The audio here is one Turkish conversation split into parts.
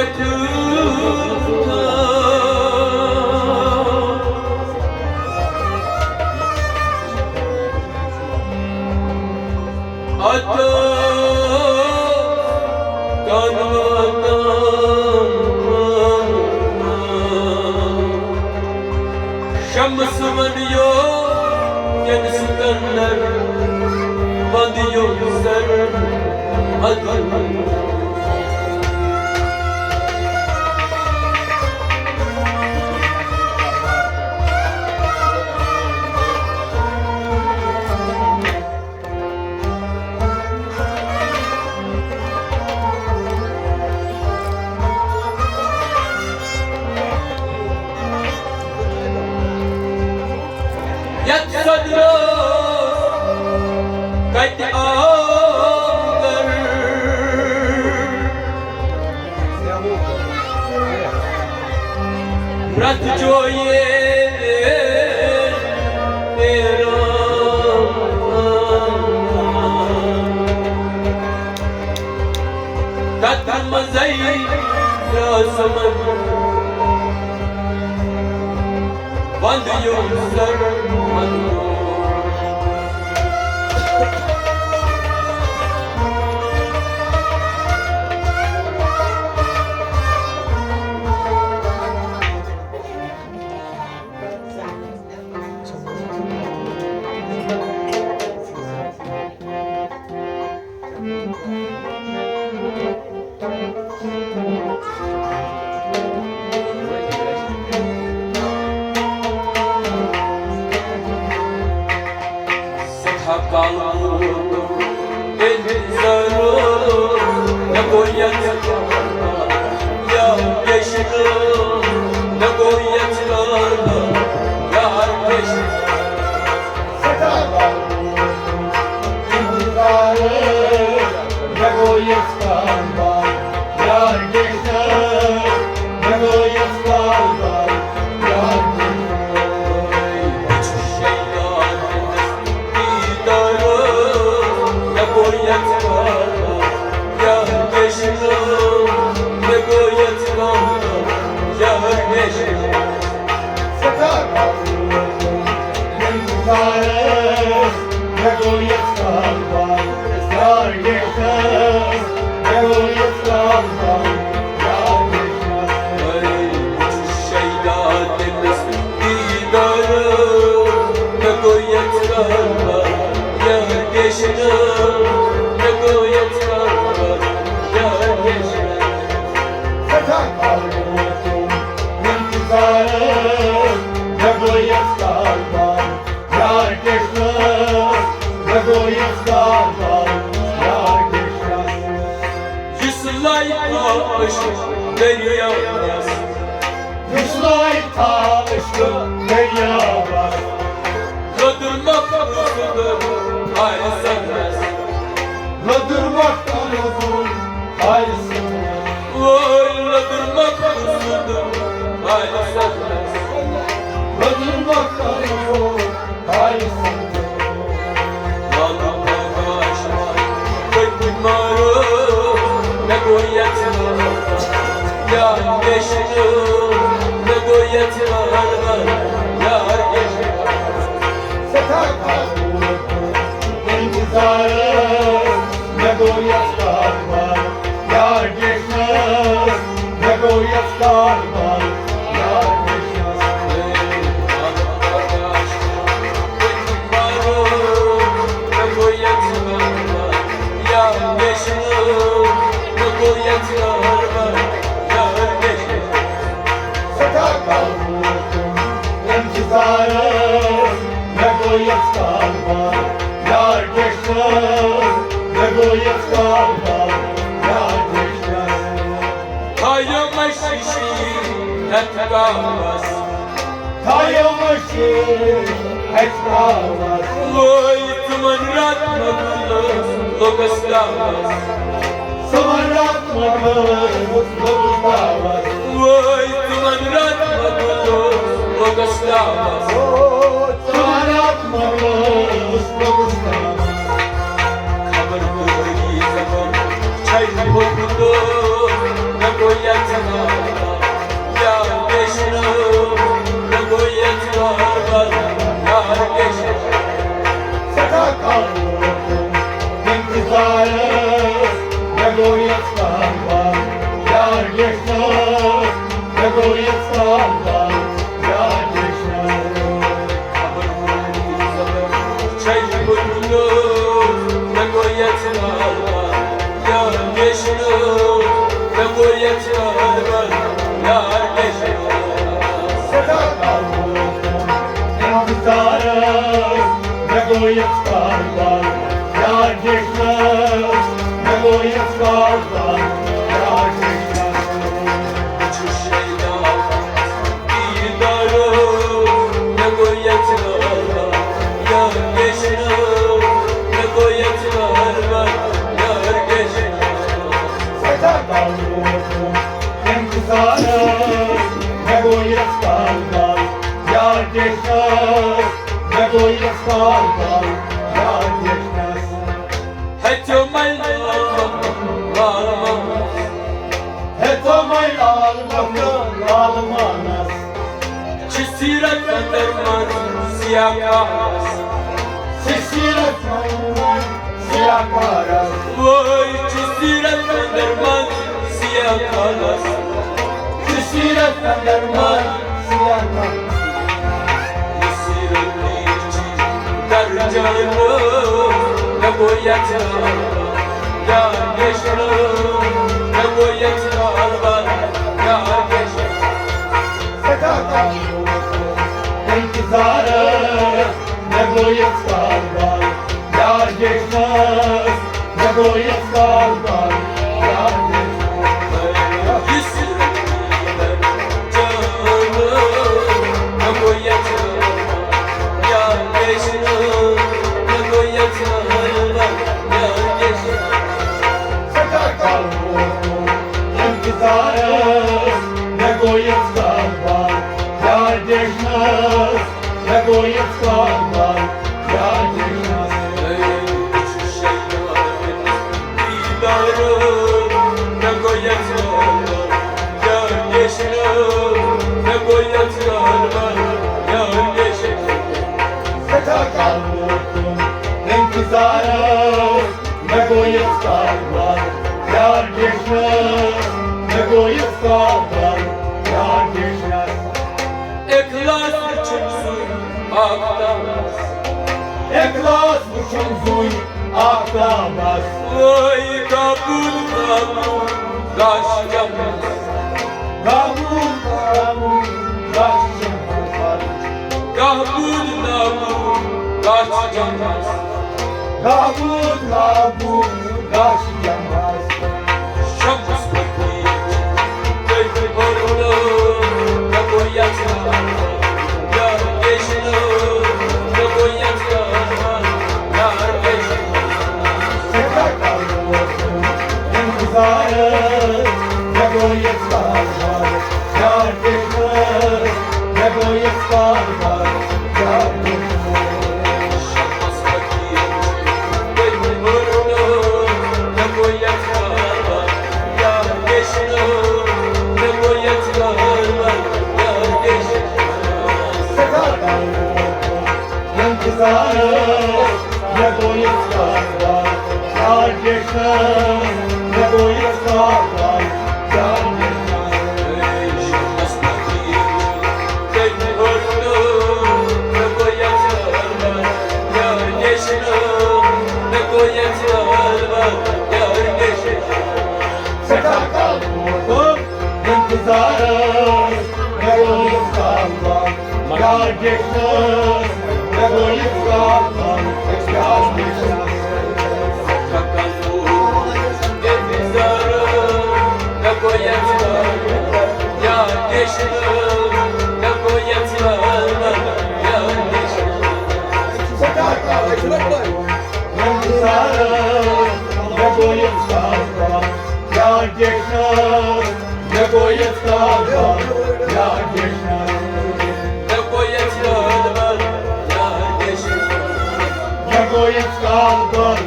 yakında Ata kanvadan Şamsı varıyor kendisi kanlar Vandiyor ser adı Yatsadra kayte ağlar Rat joye Tat mazay rasaman Vandiyor ser Kaldım intizarım Ne koyatlarla Ya geçtim Ne koyatlarla Ya geçtim Seda kaldım intizarım Ne koyatlarla Ya geçtim Ne koyatlarla Ya Seda kaldım intizarım Ne koyatlarla Yar geçtim Ne koyatlarla Yar geçtim Seda kaldım intizarım Ne koyatlarla Yar geçtim Ne koyatlarla Yar geçtim Yüzlay aşık deryamaz Yüzlay tanıştım deryamaz Kadırmak uzundur ayrı sevmez Ladırmaktan uzun ayrısınız Vay kadırmak uzundur ayrı sevmez Ladırmaktan uzun ayrısınız Lanım bağışlar Kayıp marım Ne koyatlar Ya geçtim Ne koyatlar Ya geçtim Seda kaldım intizarım Ne koyatlar var Yar geçmez Ne koyatlar var Yar geçmez Seda kaldım intizarım Ne koyatlar var Yar geçmez Ne koyatlar var Yar geçmez Kayama şişi etkamaz Tayamışı etmez Vay tuman ratmadınız Lokaslamaz Sıvıratma kız Loduslamaz Vay tuman ratmadınız Lokaslamaz Sıvıratma kız Loduslamaz Kabardı zaman Çay kokudu Ne koyatlar kalmaz ya Krishna. Çay bulunur ne koyatlar var ya Krishna, ne koyatlar var ya Krishna. Seda kalmaz intizarız, ne koyat kalmaz ya Krishna, ne koyat kalmaz ya Krishna. Uçuş şeyler didarım ne koyatlar var ya Krishna, ne koyatlar var ya Krishna. Seda kalmaz intizarız, ne koyat kalmaz ya Krishna, ne koyat kalmaz ya Krishna. Heto maylam varmaz Eto maylar bakın almanas, Çisiret derman siyah kahas sesiret maylar siyah karas. Vay çisiret derman siyah kahas Sesiret derman siyah karas. Yesiret için dercanı ne boyatlar ya Krishna, ne boyatlar var ya Krishna. Seda kalmaz intizarız, ne koyat kalmaz ya Krishna, ne koyat kalmaz ya Krishna. Seda kalmaz intizarız, ne koyat kalmaz ya Krishna, ne koyat kalmaz ya Krishna. Seda kalmaz intizarız, ne koyat kalmaz ya Krishna, ne koyat kalmaz ya Krishna. Eklas için suy aktamaz Eklas için suy aklamaz. Vay kabul kabul kaçacağız Kabul kabul kaçınmaz. Kabul kabul kaçacağız Kabul kabul kaçınmaz. Şampus bakayım Köyfü korunu Ne koyatlar Ya Krishna, ne koyatlar Ya Krishna. Seda kalmaz intizarız, ne koyat kalmaz ya Krishna, ne koyat kalmaz ya Krishna. Şampus bakayım Köyfü korunu Ne koyatlar Ya Krishna, ne koyatlar Ya Krishna. Seda kalmaz intizarız, ne koyat kalmaz ya Krishna, ne koyat kalmaz ya Krishna. Şampus bakayım Köyfü korunu Ne koyatlar Ya Krishna, ne koyatlar Ya Krishna. Seda kalmaz intizarız, ne koyat kalmaz ya Krishna, ne koyat kalmaz ya Krishna. Seda kalmaz intizarız, ne koyat kalmaz ya Krishna, ne koyat kalmaz ya Krishna. Ne koyat kalmaz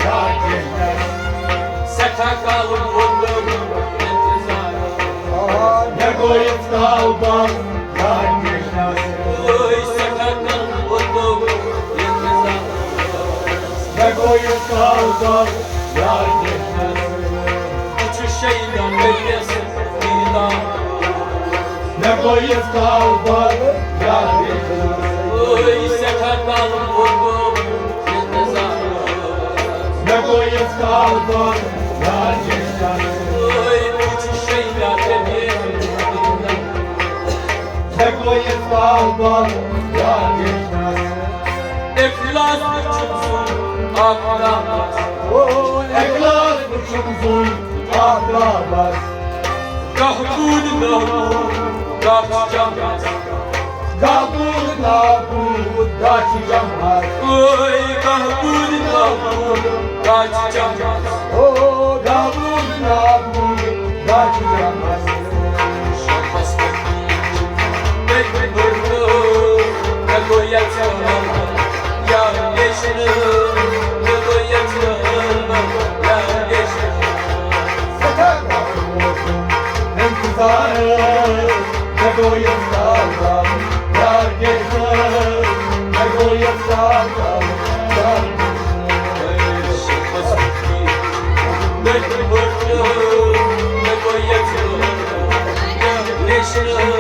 ya Krishna. Ne koyat kalmaz ya Krishna. Ne koyat kalmaz ya Krishna. ne koyup kalmak, yar geçmez. Oy sakal vurdum ne zahmet. Ne koyup kalmak, yar geçmez. Oy küçük şeyler demir. Ne koyup kalmak, yar geçmez. Eflas uçumsun aklamaz. O eklas uçumsun, ağlamaz. Kahbun nahbun kaçacağız. Kabul kabul kaçacağım. Oy kahbun nahbun kaçacağız. O kabul kabul kaçacağım. Şakas ben vurdum ne koyacağım. Ya yeşil ne koyacağım. Ya yeşil. Sakar olsun, hem kızarım, ne koyup kalmam, yar geçmez. Ne koyup kalmam, yar geçmez. Şakas ben vurdum ne koyacağım. Ya yeşil